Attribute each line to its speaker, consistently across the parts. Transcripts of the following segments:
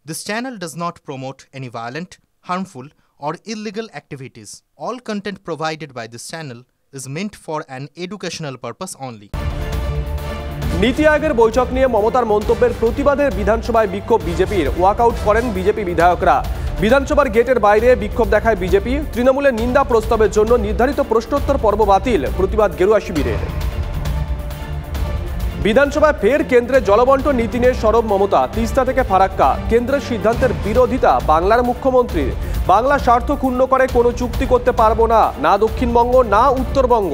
Speaker 1: This channel does not promote any violent, harmful, or illegal activities. All content provided by this channel is meant for an educational purpose only.
Speaker 2: নীতি আয়োগের বৈঠক নিয়ে মমতার মন্তব্যের প্রতিবাদে বিধানসভায় বিক্ষোভ বিজেপির। ওয়াকআউট করেন বিজেপি বিধায়করা। বিধানসভার গেটের বাইরে বিক্ষোভ দেখায় বিজেপি। তৃণমূলের নিন্দা প্রস্তাবের জন্য নির্ধারিত প্রশ্নোত্তর পর্ব বাতিল, প্রতিবাদ গেরুয়া শিবিরের। বিধানসভায় ফের কেন্দ্রে জলবন্টন নীতি নিয়ে সরব মমতা। তিস্তা থেকে ফারাক্কা, কেন্দ্রের সিদ্ধান্তের বিরোধিতা বাংলার মুখ্যমন্ত্রীর। বাংলা স্বার্থ ক্ষুণ্ণ করে কোনো চুক্তি করতে পারবো না, না দক্ষিণবঙ্গ না উত্তরবঙ্গ।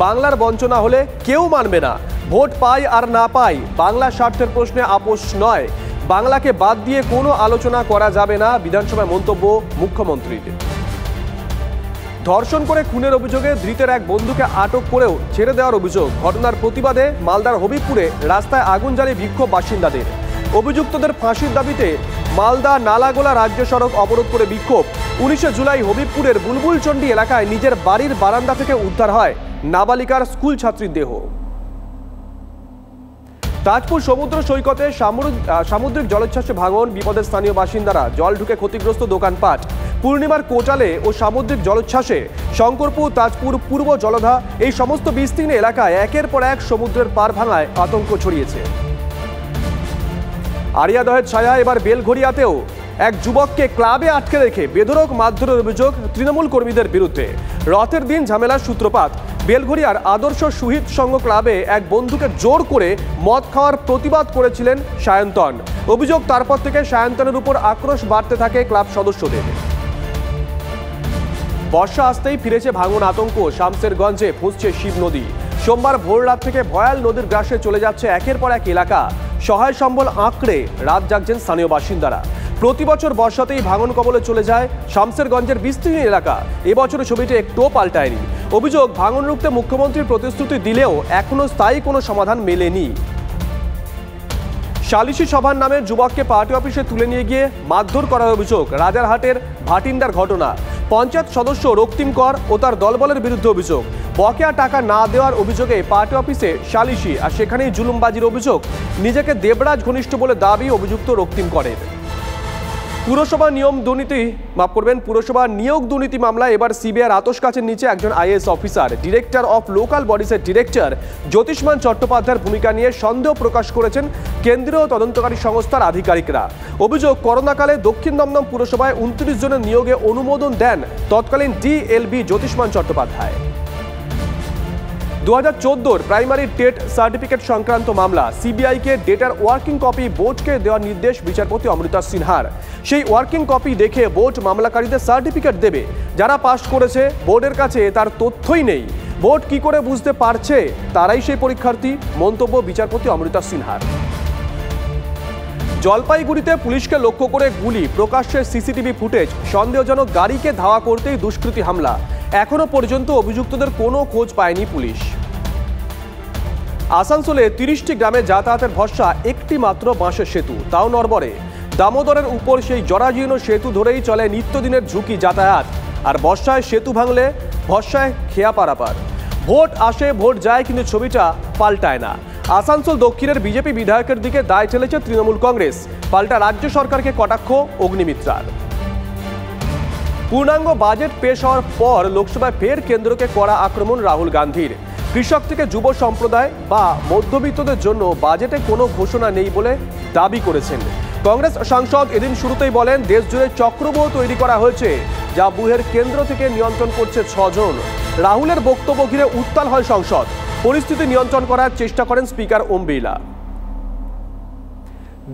Speaker 2: বাংলার বঞ্চনা হলে কেউ মানবে না। ভোট পাই আর না পাই, বাংলা স্বার্থের প্রশ্নে আপোষ নয়। বাংলাকে বাদ দিয়ে কোনো আলোচনা করা যাবে না, বিধানসভায় মন্তব্য মুখ্যমন্ত্রীর। ধর্ষণ করে খুনের অভিযোগে ধৃতের এক বন্ধুকে আটক করেও ছেড়ে দেওয়ার অভিযোগ। ঘটনার প্রতিবাদে মালদার হবিবপুরে রাস্তায় আগুন জ্বালিয়ে বিক্ষোভ বাসিন্দাদের। অভিযুক্তদের ফাঁসির দাবিতে মালদা নালাগোলা রাজ্য সড়ক অবরোধ করে বিক্ষোভ। 19 জুলাই হবিবপুরের বুলবুলচন্ডী এলাকায় নিজের বাড়ির বারান্দা থেকে উদ্ধার হয় নাবালিকার স্কুল ছাত্রীর দেহ। তাজপুর সমুদ্র সৈকতে সামুদ্রিক জলোচ্ছ্বাসে ভাঙন, বিপদের স্থানীয় বাসিন্দারা। জল ঢুকে ক্ষতিগ্রস্ত দোকানপাট। পূর্ণিমার কোটালে ও সামুদ্রিক জলোচ্ছ্বাসে শঙ্করপুর, তাজপুর, পূর্ব জলধা এই সমস্ত বিস্তীর্ণ এলাকায় একের পর এক সমুদ্রের পাড় ভাঙায় আতঙ্ক ছড়িয়েছে। আরিয়াদহের ছায়া এবার বেলঘরিয়াতেও এক যুবককে ক্লাবে আটকে রেখে বেধড়ক মারধরের অভিযোগ তৃণমূল কর্মীদের বিরুদ্ধে। রথের দিন ঝামেলার সূত্রপাত। বেলঘরিয়ার আদর্শ শহীদ সংঘ ক্লাবে এক বন্ধুকে জোর করে মদ খাওয়ার প্রতিবাদ করেছিলেন সায়ন্তন। অভিযোগ তারপর থেকে সায়ন্তনের উপর আক্রোশ বাড়তে থাকে ক্লাব সদস্যদের। বর্ষা আসতেই ফিরেছে ভাঙন আতঙ্ক। শামসেরগঞ্জে ফুঁসছে শিব নদী। সোমবার ভোর রাত থেকে ভয়াল নদীর গ্রাসে চলে যাচ্ছে একের পর এক এলাকা। সহায় সম্বল আঁকড়ে রাত জাগছেন স্থানীয় বাসিন্দারা। প্রতি বছর বর্ষাতেই ভাঙন কবলে চলে যায় শামসেরগঞ্জের বিস্তীর্ণ এলাকা। এবছরের ছবিটি একটুও পাল্টায়নি। অভিযোগ, ভাঙন রুখতে মুখ্যমন্ত্রীর প্রতিশ্রুতি দিলেও এখনো স্থায়ী কোনো সমাধান মেলেনি। সালিশি সভার নামে যুবককে পার্টি অফিসে তুলে নিয়ে গিয়ে মারধর করার অভিযোগ। রাজারহাটের ভাটিন্ডার ঘটনা। পঞ্চায়েত সদস্য রক্তিম কর ও তার দলবলের বিরুদ্ধে অভিযোগ। বকেয়া টাকা না দেওয়ার অভিযোগে পার্টি অফিসে সালিশি, আর সেখানেই জুলুমবাজির অভিযোগ। নিজেকে দেবরাজ ঘনিষ্ঠ বলে দাবি অভিযুক্ত রক্তিম করের। পুরসভা নিয়োগ দুর্নীতি মামলায় এবার সিবিআইয়ের আতশ কাচের নিচে একজন IAS officer. Director of local বডিজের ডিরেক্টর জ্যোতিষ্মান চট্টোপাধ্যায়ের ভূমিকা নিয়ে সন্দেহ প্রকাশ করেছেন কেন্দ্রীয় তদন্তকারী সংস্থার আধিকারিকরা। অভিযোগ, করোনাকালে দক্ষিণ দমদম পুরসভায় 29 জনের নিয়োগে অনুমোদন দেন তৎকালীন DLB Jyotishman Chattopadhyay. 2014 primary TET certificate সংক্রান্ত মামলা। সিবিআইকে ডেটার ওয়ার্কিং কপি বোর্ডকে দেওয়ার নির্দেশ বিচারপতি অমৃতা সিনহার। সেই ওয়ার্কিং কপি দেখে বোর্ড মামলাকারীদের সার্টিফিকেট দেবে। যারা পাশ করেছে পুলিশের কাছে তার তথ্যই নেই। বোর্ড কি করে বুঝতে পারছে তারাই সেই পরীক্ষার্থী? মন্তব্য বিচারপতি অমৃতা সিনহার। জলপাইগুড়িতে পুলিশকে লক্ষ্য করে গুলি, প্রকাশ্যে সিসিটিভি ফুটেজ। সন্দেহজনক গাড়িকে ধাওয়া করতেই দুষ্কৃতী হামলা। এখনো পর্যন্ত অভিযুক্তদের কোনো খোঁজ পায়নি পুলিশ। আসানসোলে 30টি গ্রামে যাতায়াতের ভরসা একটি মাত্র বাঁশের সেতু, তাও নড়বড়ে। দামোদরের উপর সেই জরাজীর্ণ সেতু ধরেই চলে নিত্যদিনের ঝুঁকি যাতায়াত। আর বর্ষায় সেতু ভাঙলে ভরসায় খেয়া পারাপার। ভোট আসে ভোট যায়, কিন্তু ছবিটা পাল্টায় না। আসানসোল দক্ষিণের বিজেপি বিধায়কের দিকে দায় ঠেলেছে তৃণমূল কংগ্রেস। পাল্টা রাজ্য সরকারকে কটাক্ষ অগ্নিমিত্রার। পূর্ণাঙ্গ বাজেট পেশ হওয়ার পর লোকসভায় ফের কেন্দ্রকে কড়া আক্রমণ রাহুল গান্ধীর। কৃষক থেকে যুব সম্প্রদায় বা মধ্যবিত্তদের জন্য বাজেটে কোনো ঘোষণা নেই বলে দাবি করেছেন। কংগ্রেস সাংসদ এদিন শুরুতেই বলেন, দেশ জুড়ে চক্রব্যূহ তৈরি করা হয়েছে, যা বুহের কেন্দ্র থেকে নিয়ন্ত্রণ করছে 6 জন। রাহুলের বক্তব্য ঘিরে উত্তাল হয় সংসদ। পরিস্থিতি নিয়ন্ত্রণ করার চেষ্টা করেন স্পিকার ওম বিড়লা।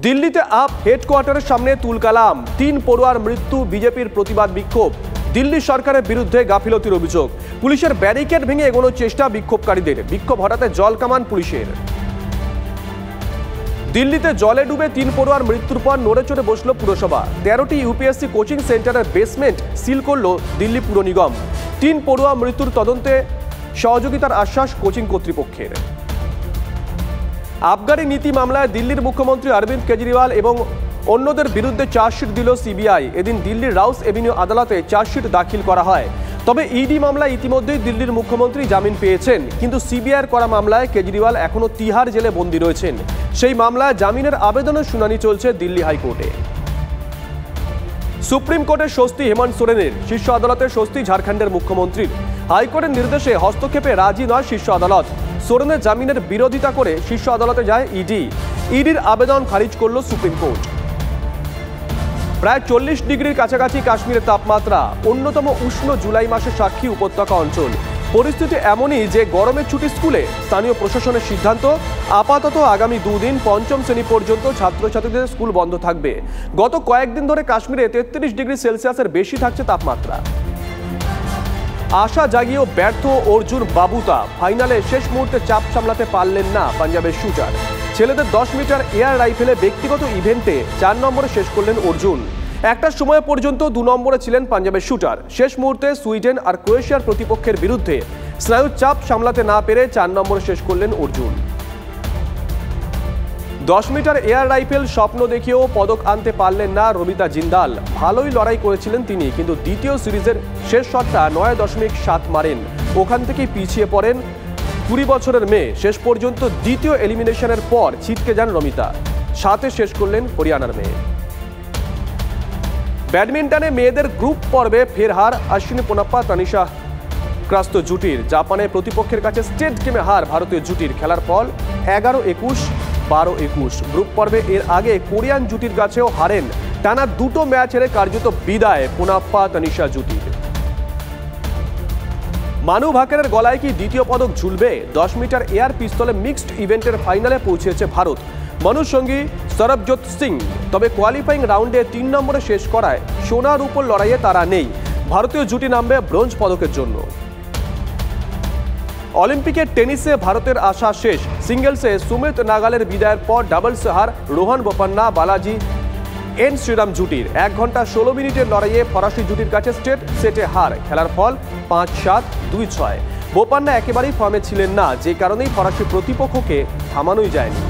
Speaker 2: দিল্লিতে আপ হেডকোয়ার্টারের সামনে তুলকালাম। 3 পড়ুয়ার মৃত্যু, বিজেপির প্রতিবাদ বিক্ষোভ। দিল্লি সরকারের বিরুদ্ধে গাফিলতির অভিযোগ। পুলিশের ব্যারিকেড ভেঙে এগোনোর চেষ্টা বিক্ষোভকারীদের। বিক্ষোভ হঠাতে জল কামান পুলিশের। দিল্লিতে জলে ডুবে 3 পড়ুয়ার মৃত্যুর পর নড়েচড়ে বসল পুরসভা। 13টি ইউপিএসসি কোচিং সেন্টারের বেসমেন্ট সিল করল দিল্লি পুর নিগম। 3 পড়ুয়া মৃত্যুর তদন্তে সহযোগিতার আশ্বাস কোচিং কর্তৃপক্ষের। আবগারি নীতি মামলায় দিল্লির মুখ্যমন্ত্রী অরবিন্দ কেজরিওয়াল এবং অন্যদের বিরুদ্ধে চার্জশিট দিল সিবিআই। এদিন দিল্লির রাউস এভিনিউ আদালতে চার্জশিট দাখিল করা হয়। তবে ইডি মামলায় ইতিমধ্যেই দিল্লির মুখ্যমন্ত্রী জামিন পেয়েছেন, কিন্তু সিবিআইয়ের করা মামলায় কেজরিওয়াল এখনও তিহার জেলে বন্দী রয়েছেন। সেই মামলায় জামিনের আবেদনের শুনানি চলছে দিল্লি হাইকোর্টে। সুপ্রিম কোর্টের স্বস্তি হেমন্ত সোরেনের, শীর্ষ আদালতের স্বস্তি ঝাড়খণ্ডের মুখ্যমন্ত্রীর। হাইকোর্টের নির্দেশে হস্তক্ষেপে রাজি নয় শীর্ষ আদালত। সোরেনের জামিনের বিরোধিতা করে শীর্ষ আদালতে যায় ইডি। ইডির আবেদন খারিজ করল সুপ্রিম কোর্ট। প্রায় 40 ডিগ্রির কাছাকাছি কাশ্মীরের তাপমাত্রা, অন্যতম উষ্ণ জুলাই মাসের সাক্ষী উপত্যকা অঞ্চল। পরিস্থিতি এমনই যে গরমের ছুটি স্কুলে। স্থানীয় প্রশাসনের সিদ্ধান্ত, আপাতত আগামী 2 দিন পঞ্চম শ্রেণী পর্যন্ত ছাত্রছাত্রীদের স্কুল বন্ধ থাকবে। গত কয়েকদিন ধরে কাশ্মীরে 33 ডিগ্রি সেলসিয়াসের বেশি থাকছে তাপমাত্রা। আশা জাগিয়েও ব্যর্থ অর্জুন বাবুতা, ফাইনালে শেষ মুহূর্তে চাপ সামলাতে পারলেন না পাঞ্জাবের শুটার। ছেলেদের 10 মিটার এয়ার রাইফেলে ব্যক্তিগত ইভেন্টে 4 নম্বরে শেষ করলেন অর্জুন। একটা সময় পর্যন্ত 2 নম্বরে ছিলেন পাঞ্জাবের শুটার। শেষ মুহূর্তে সুইডেন আর ক্রোয়েশিয়ার প্রতিপক্ষের বিরুদ্ধে স্নায়ুর চাপ সামলাতে না পেরে 4 নম্বরে শেষ করলেন অর্জুন। 10 মিটার এয়ার রাইফেল স্বপ্ন দেখেও পদক আনতে পারলেন না রবিতা জিন্দাল। ভালোই লড়াই করেছিলেন তিনি, কিন্তু দ্বিতীয় সিরিজের শেষ শটটা 9.7 মারেন। ওখান থেকেই পিছিয়ে পড়েন 20 বছরের মেয়ে। শেষ পর্যন্ত দ্বিতীয় এলিমিনেশনের পর ছিটকে যান রমিতা। 7-এ শেষ করলেন হরিয়ানার মেয়ে। ব্যাডমিন্টনে মেয়েদের গ্রুপ পর্বে ফের হার অশ্বিনী পোনাপ্পা তানিশা ক্রাস্ত জুটির। জাপানের প্রতিপক্ষের কাছে স্টেট গেমে হার ভারতীয় জুটির। খেলার ফল 11-21, 12-21। গ্রুপ পর্বে এর আগে কোরিয়ান জুটির কাছেও হারেন। টানা 2 ম্যাচ হেরে কার্যত বিদায় পোনাপ্পা তানিশা জুটির। মানু ভাকেরের গলায় কি দ্বিতীয় পদক ঝুলবে? 10 মিটার এয়ার পিস্তলে মিক্সড ইভেন্টের ফাইনালে পৌঁছেছে ভারত। মানুর সঙ্গী সরবজোৎ সিং। তবে কোয়ালিফাইং রাউন্ডে 3 নম্বরে শেষ করায় সোনার উপর লড়াইয়ে তারা নেই। ভারতীয় জুটি নামবে ব্রোঞ্জ পদকের জন্য। অলিম্পিকের টেনিসে ভারতের আশা শেষ। সিঙ্গেলসে সুমিত নাগালের বিদায়ের পর ডাবলসে হার রোহান বোপান্না বালাজি এন শ্রীরাম জুটির। 1 ঘন্টা 16 মিনিটের লড়াইয়ে ফরাসি জুটির কাছে স্ট্রেট সেটে হার। খেলার ফল 5-7, 2-6। বোপান্না একেবারেই ফর্মে ছিলেন না, যে কারণেই ফরাসি প্রতিপক্ষকে থামানোই যায়নি।